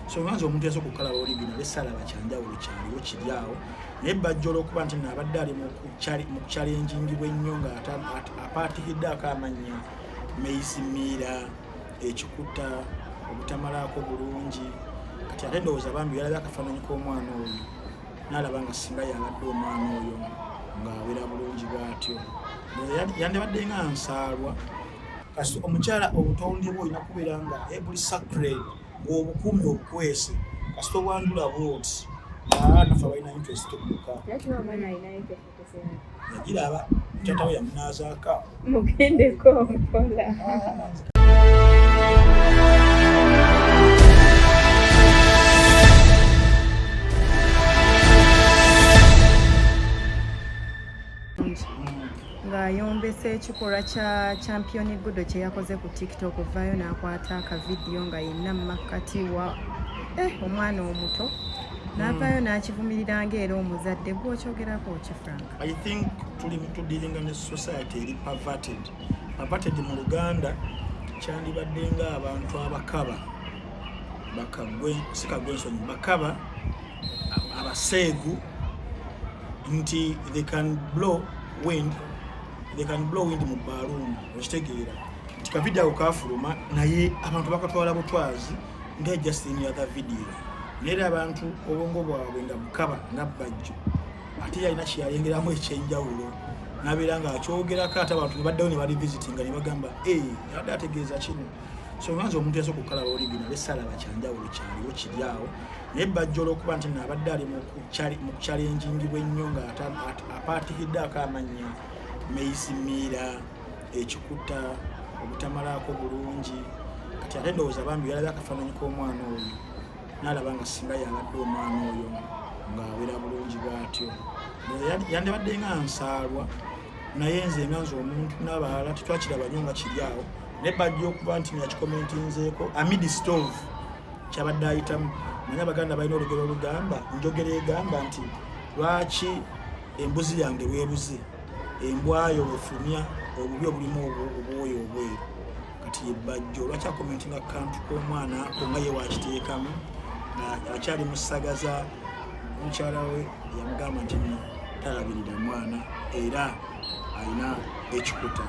so nganze omuntu yaso kukala original esala bachanjawulo kyaliwo kiryawo naye Bajjo okuba nti nabadde ali mu challenging bw'ennyonga apatikidde akamanya meizimira ekikuta obutamalako bulungi kati ate ndowooza bambi yalabye akafaananyi k'omwana oyo n'alaba nga singa yabadde omwana oyo ng'abeera bulungi bw'atyo yandibadde nga nsaalwa kasi omukyala obutonde bwe olina kubeera nga buli sacred ng'obukuumi obukwese kasi tobwandula bwoti nafe balina interest okuka yagiraba mutatawe yamunaazaaka mugendeko mpola ng'ayombesa ekikolwa kya championgudo kye yakoze ku TikTok vayo n'akwata akavidiyo nga yenna mu makkati wa omwana omuto n'avaayo n'akivumirira ng'era omuzadde gw'okyogerako ki Frank? I think tudiringa ne society eri perverted mu Luganda kyandibadde nga abantu abakaba sikagwensonyi bakaba abaseegu nti they can blow wind mu balloon okitegeera nti kavidiyo ako kafuluma naye abantu bakatwala butwazi nga just in other video naye abantu obwongo bwabwe nga bukaba nga Bajjo ate yalina kyeyalengeramu ekyenjawulo n'abeera nga akyogerako ate abantu ne baddayo ne bali visitinga ne bagamba yadde ategeeza kino so nganze omuntu yasobola okukalaba original esala bachanjawulo kyaliwo kiryawo naye Bajjo olw'okuba nti nabadde ali mu challenging bw'ennyonga apatikidde akamanya meizimira ekikuta obutamalako bulungi kati ate ndowooza bambi yalabye akafaananyi k'omwana oyo n'alaba nga singa yabadde omwana oyo ng'abeera bulungi bw'atyo yandibadde nga nsaalwa naye nze nganze omuntu n'abalala tetwakiraba nnyo nga kiryawo naye Bajjo okuba nti yakikomentinzeeko amid stove kyabadde ayitamu naye Abaganda balina olugero olugamba njogera egamba nti lwaki embuzi yange bwebuze embwayo wefumya obubi obulimu obwoyo obweru kati ye Bajjo lwaki akomentinga kantu k'omwana konga ye wakiteekamu akyali musagaza omukyala we yamugamba nti talabirira mwana era alina ekikuta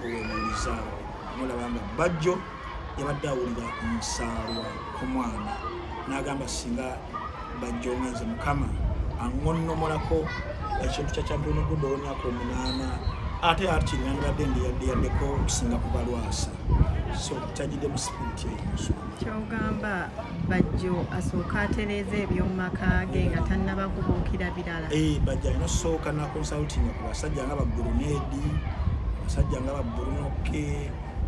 owebuuliza mulaba nga Bajjo yabadde awulira nsaalwa ku mwana n'agamba singa Bajjo nganze Mukama angonnomolako ekintu kya championgudo emyaka 8 ate akirina nibadde ndiyaddeko okusinga kubalwasa so tajidde mu spirit yeyo kyogamba Bajjo asooka atereeza ebyomumaka ge nga tannaba kubuukira birala Bajjo alina osooka nakonsultinga ku basajja nga babbulunedi abasajja nga babbulunoke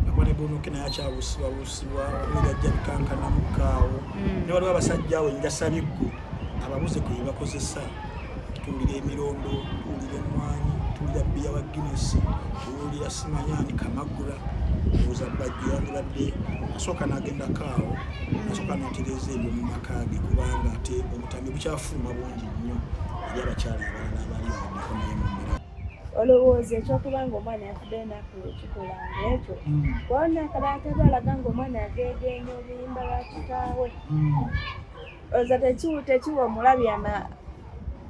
abone bunoke naye akyabusibwabusibwa omwegajja bikankana mukaawo ne waliwo abasajja awo enjasabiggo ababuze ku bye bakozesa tuwulira emirondo tuwulira emmwanyi tuwulira bbiya wa Guinness tuwulira simanyani kamagula oza Bajjo yandibadde asooka n'agendako awo asooka n'atereeza ebyo mu maka ge kubanga ate obutambi bukyafuluma bungi nnyo eri abakyala abalala abali abaddeko naye mu mbira olowooza ekyokubanga omwana yafudde enaku ekikola ng'ekyo kwona akalala balaga ng'omwana yageegenya obuyimba lwa kitaawe oza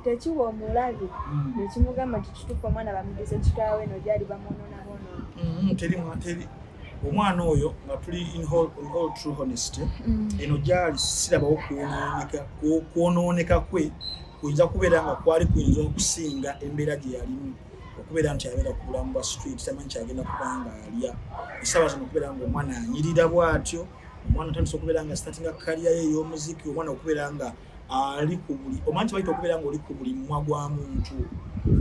tekiwa omulabi nekimugamba nti kituufu omwana bamugise kitaawe eno gyali bamwonoona teri omwana oyo nga tuli in all true honesty eno gyali sirabawo kwonooneka kwe kuyinza kubeera nga kwali kuyinza okusinga embeera gye yalimu okubeera nti abeera ku bulamu bwa street tamanyi kyagenda kubanga alya esaawa zino okubeera nga omwana anyirira bw'atyo omwana atandise okubeera nga startinga kaliya ye ey'omuziki omwana okubeera nga ali ku buli omanyi kibayita okubeera nga oli ku buli mumwa gwa muntu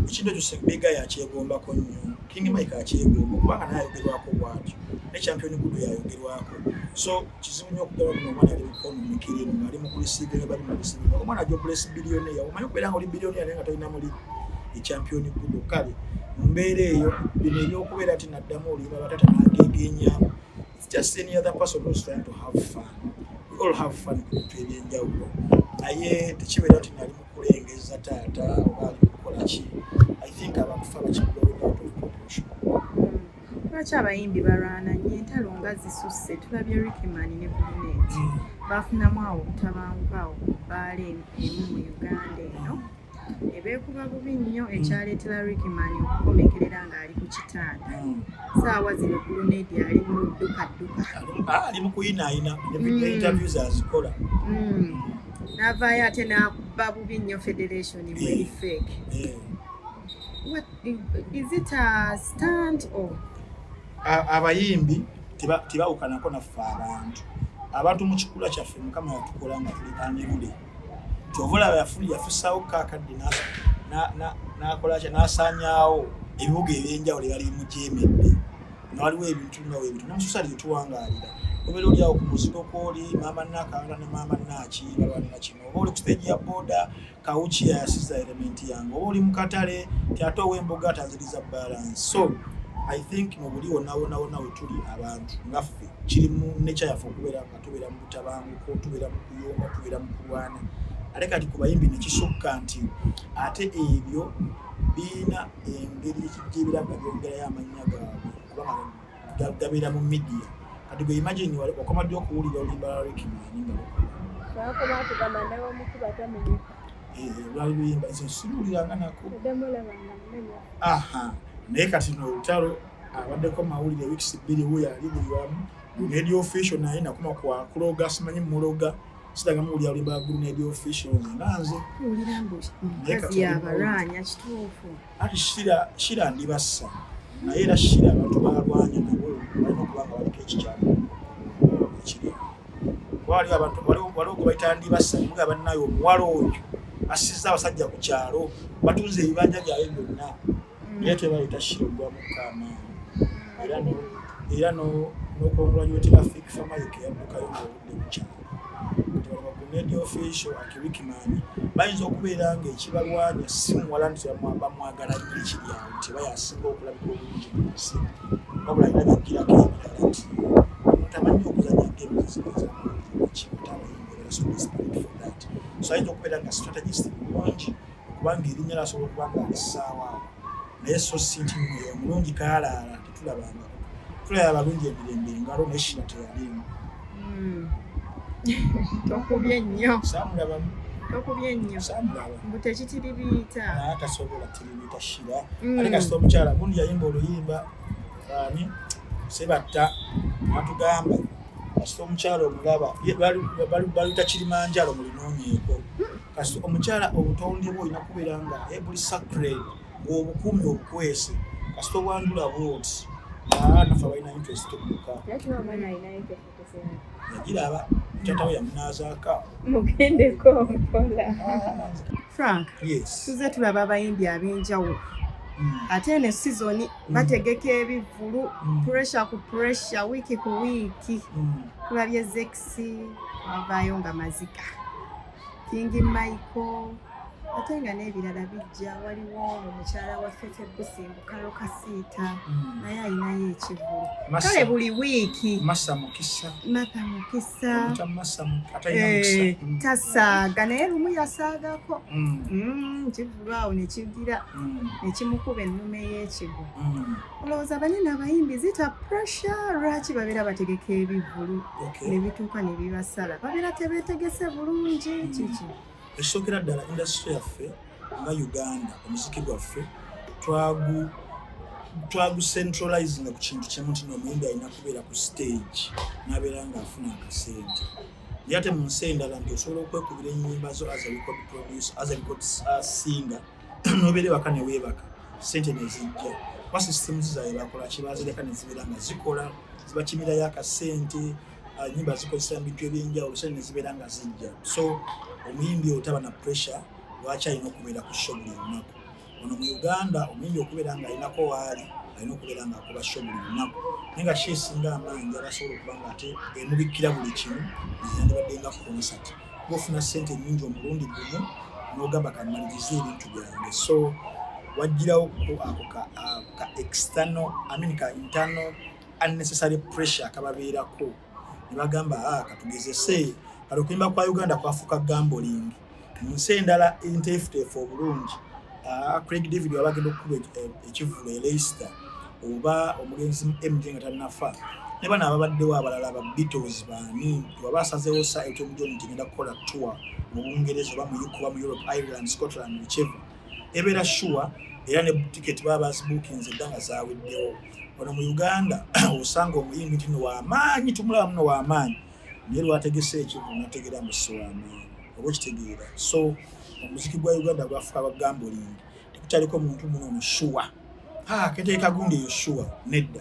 ekintu ekyo Sembega yakyegombako nnyo King Mike akyegomba kubanga naye ayogerwako bw'atyo ne championgudo yayogerwako so kizibu nnyo okugaba muno omwana ali mukono mukirimu ali mu kulisiiga bali mu kulisiiga omwana ajja bless billionaire omanyi okubeera nga oli billionaire naye nga talina muli championgudo kale mu mbeera eyo bino ebyokubeera nti naddamu oluyimba batata n'ageegenyamu it's just any other person who's trying to have fun we all have fun ku bintu ebyenjawulo naye tekibeera nti nali mu kulengeza taata oba ali mu kukola ki I think abantu fa bakigula out of proportion lwaki abayimbi balwana nnyo entalo nga zisusse tulabye Rickman ne Brunet bafunamu awo obutabanguko awo ku bbaala emu mu Uganda eno ebeekuba bubi nnyo ekyaleetera Rickman okukomekerera ng'ali ku kitanda saawa zino Brunet ali mu luddukadduka ali mu kuyinaayina ne interviews azikola n'avaayo ate n'akuba bubi nnyo Federation bweri fake. What is it a stand or abayimbi tibawukanako naffe abantu mu kikula kyaffe Mukama yatukola nga tuli anirule kyovula yafusawo kakadde n'akola kya n'asaanyaawo ebibuga ebyenjawulo ebali bimujeemedde nga waliwo ebintu namusosali byetuwangaalira obeera oli awo ku muzigo kwoli maama Nakawala ne maama Naki balwanira kino oba oli ku stage ya boda Kawuki yasiza elementi yange oba oli mu katale ate ow'emboga ataziriza balance. So I think mu buli wonna we tuli abantu ngaffe kiri mu nature yaffe okubeera nga tubeera mu butabanguko tubeera mu kuyomba tubeera mu kulwana ate kati ku bayimbi ne kisukka nti ate ebyo biina engeri ekijjibira nga byongerayo amannya gaabwe kubanga gabeera mu media. Kati gwe imagine wakomadde okuwulira oluyimba lwa Rickman lwali luyimba nze siruwuliranga nako naye kati n'olutalo abaddeko mawulire weeks 2 we yali buli wamu radio official naye nakoma kuloga simanyi muloga sitaga muwulira oluyimba lwa radio official nanze mukazi yabalwanya kituufu ati shira ndibassa naye era shira abantu balwanya nabo balina okuba nga baliko ekikyalo ekiri wali abantu waliwo gwe bayita ndibassa muga bannayo omuwala oyo asizza abasajja ku kyalo batunze ebibanja byawe byonna naye tebayita shira ogwa mukama era n'okongulanyuwetera fik famayike yaddukayo ng'obudde ku kyalo radio official Rickman bayinza okubeera nga ekibalwanya si muwala nti bamwagala nnyo ekiryawo nti bayasinga okulabika obulungi mu nsi wabula alina byajjirako ebirala nti tamanyi okuzanya geemu so ayinza okubeera nga strategist mulungi okubanga erinnya lasobola okuba nga alisaawa naye so si nti omulungi kaalaala tetulabangako tulaba abalungi emirembe engalo naye shira teyalimu tokubye nnyo samulabamu tokubye nnyo mbu tekitiribiita tasobola tiribiita shira ate kasita omukyala gundi yayimba oluyimba ani sebatta natugamba kasita omukyala omulaba baluyita Kirimanjaro mulinoonyeeko kasita omukyala obutonde bwe olina kubeera nga ebuli sacred ng'obukuumi obukwese kasita obwandula bwoti nafe balina interest okubuka yagiraba kyatawe yamunaazaaka mugendeko mpola Frank yes tuze tulaba abayimbi ab'enjawulo ate ne sizoni bategeka ebivulu pressure ku pressure wiiki ku wiiki tulabye Zexi avaayo nga mazika King Michael ate nga n'ebirala bijja waliwo omukyala wa Fefe Busimbuka Kasiita naye alinayo ekivulu kale buli wiiki Massa Mukisa tasaaga naye lumu yasaagako kivulu awo ne kigira ne kimukuba ennume y'ekigo olowooza banene abayimbi zita pressure lwaki babeera bategeka ebivulu ne bituuka ne bibasala babeera tebeetegese bulungi kiki ekisookera ddala industry yaffe nga Uganda omuziki gwaffe twagucentralizinga ku kintu kimu nti n'omuyimbi alina kubeera ku stage n'abeera ng'afuna akasente naye ate mu nsi endala nti osobola okwekubira ennyimba zo as a record producer as a record singer n'obeera ewaka ne weebaka sente ne zijja kuba systems zaabwe bakola kibazireka ne zibeera nga zikola zibakimirayo akasente ennyimba zikozesa mu bintu ebyenjawulo sente ne zibeera nga zijja so omuyimbi otaba na pressure lwaki alina okubeera ku show buli lunaku ono mu Uganda omuyimbi okubeera nga alinako waali alina okubeera nga akola show buli lunaku naye nga kyesinga amaanyi abasobola okuba nga ate emubikkira buli kimu yandibadde nga concert kuba ofuna ssente nnyingi omulundi gumu n'ogamba kamalirize ebintu byange so wajjirawo ako ka external ka internal unnecessary pressure akababeerako ne bagamba katugezese kale okuyimba kwa Uganda kwafuuka gambling mu nsi endala enteefuteefu obulungi Craig David wabagenda okukuba ekivulu e Leicester oba omugenzi MJ nga tannafa ne bana ababaddewo abalala ba Beatles baani wabasazeewo sa Elton John ngenda kukola tour mu Bungereza oba mu UK oba mu Europe, Ireland, Scotland, whichever ebeera sure era ne ticket baba bazibookinze dda nga zaaweddewo. Wano mu Uganda osanga omuyimbi tino w'amaanyi tumulaba muno w'amaanyi naye lwategese ekivu nategera musi w'amaanyi oba okitegeera. So omuziki gwa Uganda gwafuka bagambolingi tekukyaliko muntu muno omushuwa keteeka gundi eyo shuwa nedda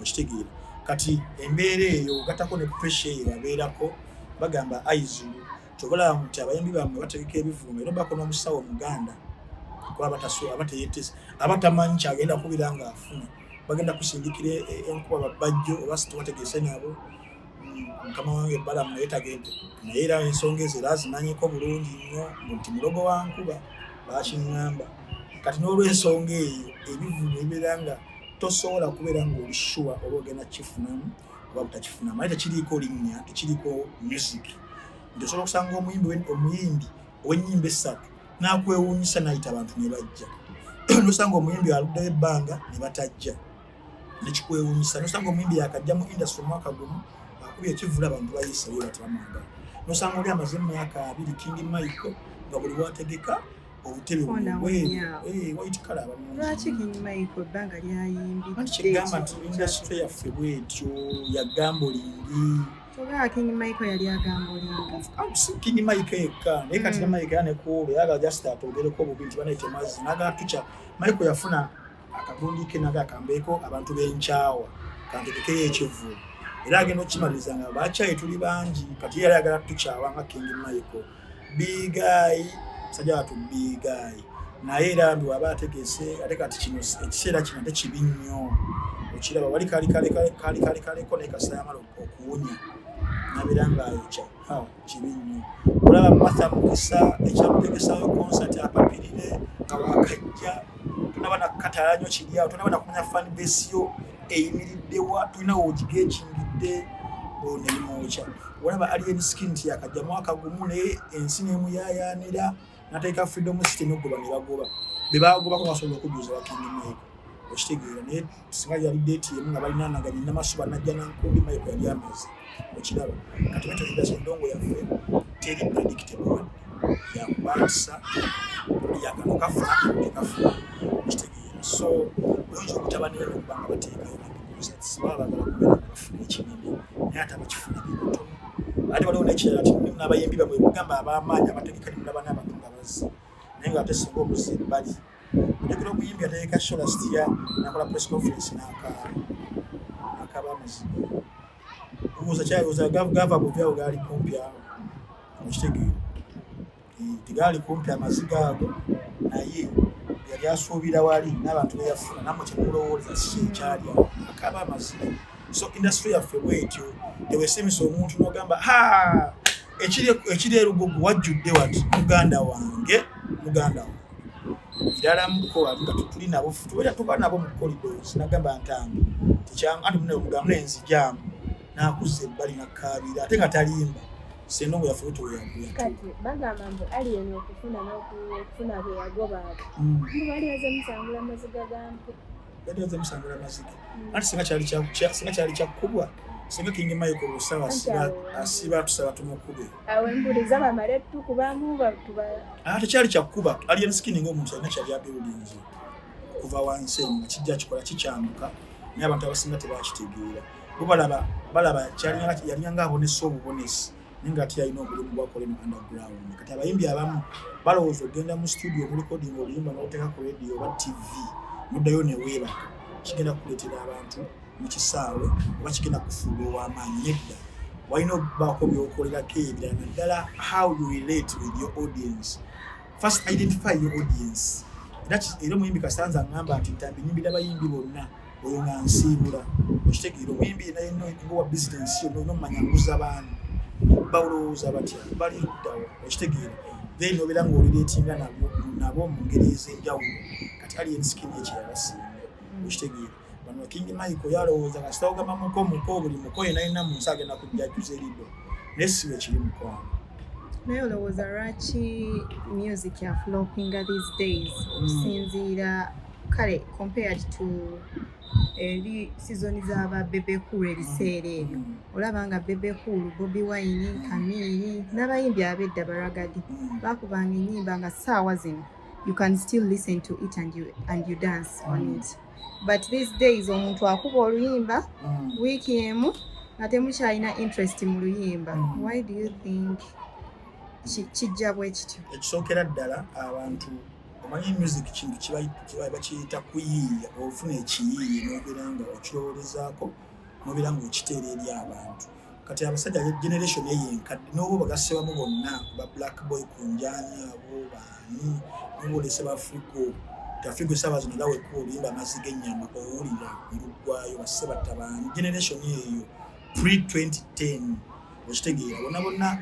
okitegeera. Kati embeera eyo gatako ne pressure eyo abeerako bagamba aizulu kyobalaba nti abayimbi bamwe bategeka ebivume era bako n'omusawo omuganda kuba abateyetesa abatamanyi kyagenda kubira nga afuna bagenda kusindikira enkuba Bajjo oba situbategese nabo mukama wange Balamu naye tagende naye era ensonga ezo azimanyiko bulungi nnyo nti mulogo wa nkuba bakiŋŋamba. Kati n'olw'ensonga eyo ebivume ebibeera nga tosobola kubeera ng'oli sure oba ogenda kifunamu oba butakifunamu ate tekiriiko linnya tekiriiko music. Nti osobola okusanga omuyimbi ow'ennyimba essatu n'akwewuunyisa n'ayita abantu ne bajja nosanga omuyimbi aluddeyo ebbanga ne batajja nekikwewuunyisa. Nosanga omuyimbi yakajja mu industry omwaka gumu akubye ekivula abantu bayisayo batamwagala. Nosanga oli amaze emyaka 2 King Michael nga buli wategeka obutebe wayitikala lwaki King Michael ebbanga lyayimbidde kigamba nti industry yaffe bwetyo yagambolingi oba King Michael yali agambolinga King Michael yekka naye kati ne Michael yanekuule yaga just atogereko obubi nti banaite mazzi nagatuca Michael yafuna akagundi ke naga akambeeko abantu b'enkyawa kantegekeyo ekivulu era agenda okukimaliriza nga bakyayi tuli bangi kati yali ayagala tukyawa nga King Michael big guy sajja watu big guy naye era mbi waba ategese ate kati kino ekiseera kino ate kibi nnyo okiraba wali kaleko naye kasita yamala okuwunya nabeera ng'ayokya kibi nnyo. Olaba Martha Mukisa ekyamutegesayo concert apapirire nga wakajja tunaba nakatalanyo kiryawo tunaba nakumanya fan base yo eyimiriddewa tulina ogiga ekingidde nemwokya. Olaba alienskin nti yakajja mwaka gumu naye ensi nemuyayaanira nateeka freedom city nogoba ne bagoba bebagobako basobola okujuza King Michael okitegeera naye singa yali date yemu nga balina naganya namasuba najja nankumbi Michael yali amaze okiraba. Kati betogeza endongo yaffe teri predictable yakubansa yakanokafuna okitegeera. So oyinza okutabanira okubanga bateekayo baba bagala kubeera bafuna ekinene naye ate abakifuna bitono ate waliwo n'ekirala ti n'abayimbi bamwe mugamba ab'amaanyi abategeka nimulaba n'abantu nga bazzi naye nga ate singa omuzi bali otegera omuyimbi ategeka show last year nakola press conference n'akaba muzigo obuuza kyayooza gava buvyawo gaali kumpi awo okitegeera tegaali kumpi amaziga ago naye yali asuubira wali n'abantu beyafuna namwe kyemulowooleza si kyali akaba amaziga. So industry yaffe bwetyo tewesemisa omuntu n'ogamba ekiri erugogo wajjudde wati muganda wange irala mukola nga tutuli nabo tubeera tuba nabo mu corridors nagamba ntambi tikyanga andi muno mugamba enzijjamu nakuze ebbali nakkaabira ate nga talimba sendongo yaffe wetuweyaguya kati bagamba mbu alien okufuna bwe yagoba bali yazemusangula amaziga gampe yadde musangula amaziga ati singa kyali kyakubwa singa King Michael osawa asiba tusaba tumukube awembuliza bamale tukubamu batuba ate kyali kyakuba alienskin ng'omuntu alina kyali abuildings kuva wansi nga kijja kikola kikyambuka naye abantu abasinga tebakitegeera balaba yali nga abonesa obubonesi naye nga ate yalina omulimu gwakola mu underground. Kati abayimbi abamu balowooza ogenda mu studio mu recording oluyimba n'oteeka ku radio oba TV muddayo ne weebaka kigenda kuleetera abantu mu kisaawe oba kigenda kufuula ow'amaanyi nedda walina okubaako by'okolerako ebirala naddala how you relate with your audience. First identify your audience. Era omuyimbi Kasanza ngamba nti ntambi nyimbira abayimbi bonna oyo nga nsiibula okitegeera omuyimbi yenna ngowa business yo nomanya nguza baana bawulowooza batya bali ddawa okitegeera then obeera ng'olireetinga nabo mu ngeri ez'enjawulo kati alienskin ekyabasinga okitegeera bano King Michael yalowooza nga sitawugamba muko buli muko yenna mu nsi agenda kujjajuza erido naye si bwe kiri mukwano. naye olowooza lwaki music ya floppinga these days okusinziira kale compared to eri season z'aba Bebe Cool ebiseera ebyo olaba nga Bebe Cool, Bobi Wine, Camille n'abayimbi ab'edda baragadi bakubanga ennyimba nga ssaawa zino you can still listen to it and you dance on it. But these days omuntu akuba oluyimba wiiki emu nga temukyalina interest mu luyimba. Why do you think kijja bwe kityo? Ekisookera ddala abantu omanyi music kintu kiba bakiyita kuyiiya, ofuna ekiyiiye n'obeera nga okirowoolezaako n'obeera nga okiteera eri abantu. Kati abasajja generation eyenkadde n'obo bagassebamu bonna ba Black Boy ku njaani abo baani n'oboolese ba Frigo. Afrigo saba zino lawe ku oluyimba amazzi g'ennyama owulira ngugwayo basse battabaani generation eyo pre-2010 okitegeera bonna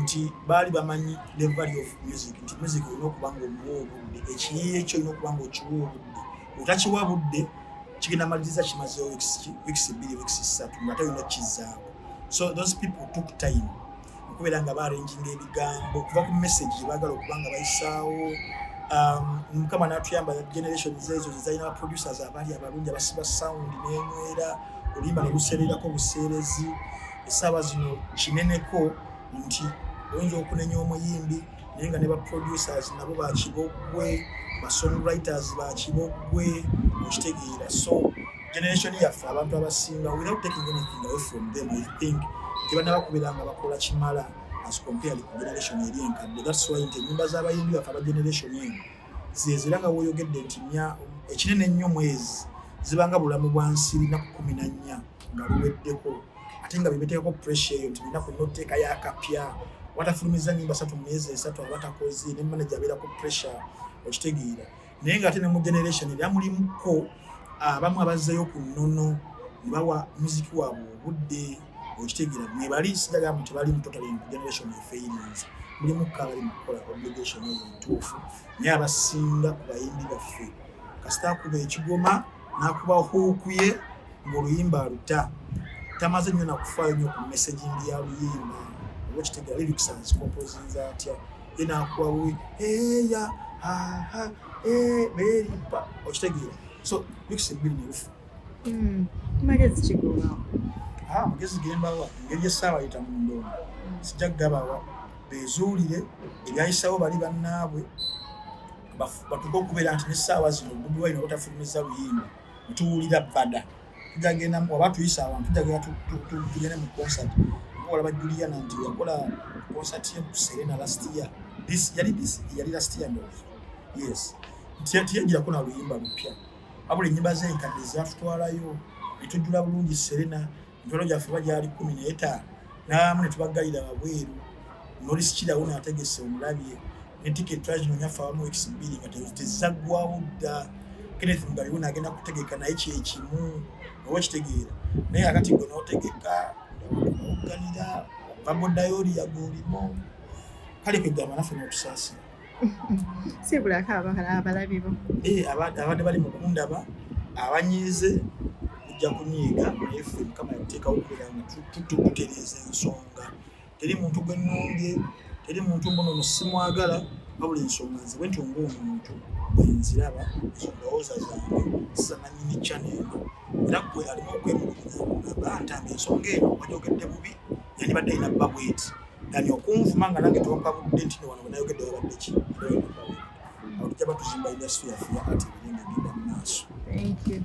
nti baali bamanyi the value of music, nti music olina okuba nga omuwa obudde, ekiyiiye ekyo olina okuba nga okiwa obudde. Otakiwa budde kigenda maliriza kimazeewo weeks 2 weeks 3 nga tolina kizaako. So those people took time okubeera nga baarenginga ebigambo okuva ku message baagala okuba nga bayisaawo. Mukama n'atuyamba generations ezo zezalina ba producers abaali abalungi abasiba sound n'enywera oluyimba ne luseererako buseerezi. Essaawa zino kineneko nti oyinza okunenya omuyimbi naye nga ne ba producers nabo bakibogwe, ba songwriters bakibogwe okitegeera. So generation yaffe abantu abasinga without taking anything away from them, I think tebanabakubiranga bakola kimala as compared to generation eri enkadde. That's why nti ennyimba z'abayimbi baffe aba generation eno zezira nga woyogedde nti ekinene ennyo mwezi zibanga bulamu bwa nsiri na 14 nga luweddeko ate nga bibeteekako pressure eyo nti binaku noteeka yakapya watafulumiza nnyimba 3 mu myezi 3 abatakoze ne manager abeerako pressure okitegeera. Naye nga ate ne mu generation era mulimuko abamu abazzeeyo ku nnono ne bawa muziki waabwe obudde okitegeera. Mwebali sigagamba nti bali mu total generation of failures, mulimu kabali mu kukola obligation eyo entuufu. Naye abasinga ku bayimbi baffe kasita akuba ekigoma n'akuba huukuye ng'oluyimba aluta tamaze nnyo nakufaayo nnyo ku messaging ya luyimba oba okitegeera lyrics azicomposinza atya ye n'akuwa eya beripa okitegeera. So lyrics ebbiri ne lufu. Magezi kigobaawo. Amagezi gembawa engeri essaawa yita mu ndongo sijja kugabawa beezuulire ebyayisawo bali bannaabwe batuke okubeera nti n'essaawa zino Bobi Wine obutafulumiza luyimba tuwulira bada tujagenda oba tuyisa abantu tujagenda tugende mu concert olaba Juliana nti yakola concert ye mu Serena last year. Yali last year ndo. Yes. Tiyajirako na luyimba lupya abula ennyimba z'enkadde zatutwalayo netujjula bulungi Serena ntwalo gyaffe bagyali 15 n'amu ne tubaggalira wabweru Norris Kirawo n'ategese omulabye ne ticket tragino nyafa awamu weeks 2 nga tezaggwawo dda. Kenneth Mugabi wona agenda kutegeka naye kyekimu oba kitegeera naye akati gwe n'otegeka oganira babodayoli yagolimo kale kwegamba naffe n'otusaasira sibulako abalabi bo abadde bali mu kundaba abanyiize ujja kunyiiga naye ffe Mukama yateekawo okubeera nga tutereeza ensonga. Teri muntu gwe nnunge, teri muntu mbono simwagala wabula ensonga nze bwe ntunga omuntu bwe nziraba ezo ndowooza zange sisananyini channel era gwe alimu okwemulugunya ntambye ensonga eno wajogedde bubi yandibadde alina bba bweti yani okunvuma nga nange tewampa budde nti wano bwenayogedde wabadde ki awo tujja batuzimba industry yaffe ya ati ebirenge egenda mu maaso. Thank you.